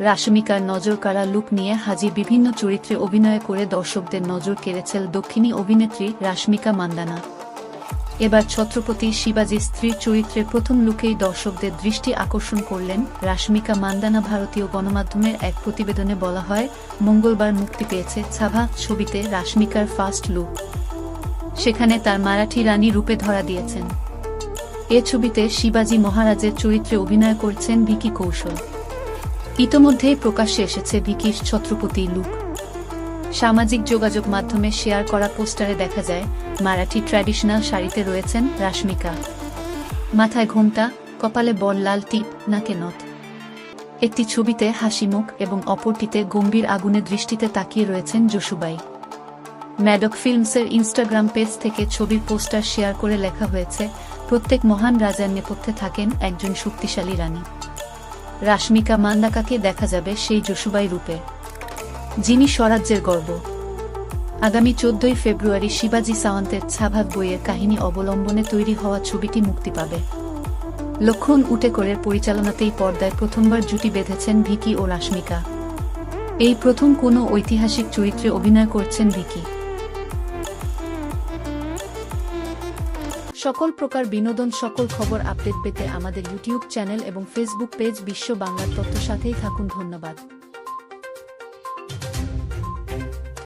রাশমিকার নজরকাড়া look নিয়ে হাজির বিভিন্ন চরিত্রে অভিনয় করে দর্শকদের নজর কেড়েছেন দক্ষিণী অভিনেত্রী রাশমিকা মান্দানা। এবার ছত্রপতি শিবাজি স্ত্রীর চরিত্রে প্রথম লুকেই দর্শকদের দৃষ্টি আকর্ষণ করলেন রাশমিকা মান্দানা। ভারতীয় গণমাধ্যমের এক প্রতিবেদনে বলা হয়, মঙ্গলবার মুক্তি পেয়েছে ছাভা ছবিতে রাশমিকার ফার্স্ট লুক। সেখানে তার মারাঠি রানী রূপে ধরা দিয়েছেন। এ ছবিতে শিবাজি মহারাজের চরিত্রে অভিনয় করছেন ভিকি কৌশল। ইতোমধ্যেই প্রকাশ্যে এসেছে ভিকির ছত্রপতি লুক। সামাজিক যোগাযোগ মাধ্যমে শেয়ার করা পোস্টারে দেখা যায় মারাঠি ট্র্যাডিশনাল শাড়িতে রয়েছেন রাশমিকা। মাথায় ঘোমটা, কপালে বড় লাল টিপ, নাকে নথ। একটি ছবিতে হাসিমুখ এবং অপরটিতে গম্ভীর আগুনে দৃষ্টিতে তাকিয়ে রয়েছেন যশুবাই। ম্যাডক ফিল্মসের ইনস্টাগ্রাম পেজ থেকে ছবির পোস্টার শেয়ার করে লেখা হয়েছে, প্রত্যেক মহান রাজার নেপথ্যে থাকেন একজন শক্তিশালী রানী। রাশমিকা মান্দানাকে দেখা যাবে সেই যশুবাই রূপে, যিনি স্বরাজ্যের গর্ব। আগামী 14 ফেব্রুয়ারি শিবাজি সাওয়ান্তের ছাভাগ বইয়ের কাহিনী অবলম্বনে তৈরি হওয়া ছবিটি মুক্তি পাবে। লক্ষণ উটেকরের পরিচালনাতেই পর্দায় প্রথমবার জুটি বেঁধেছেন ভিকি ও রাশমিকা। এই প্রথম কোনো ঐতিহাসিক চরিত্রে অভিনয় করছেন ভিকি। সকল প্রকার বিনোদন, সকল খবর আপডেট পেতে আমাদের ইউটিউব চ্যানেল এবং ফেসবুক পেজ বিশ্ব বাংলার তথ্য সাথেই থাকুন। ধন্যবাদ।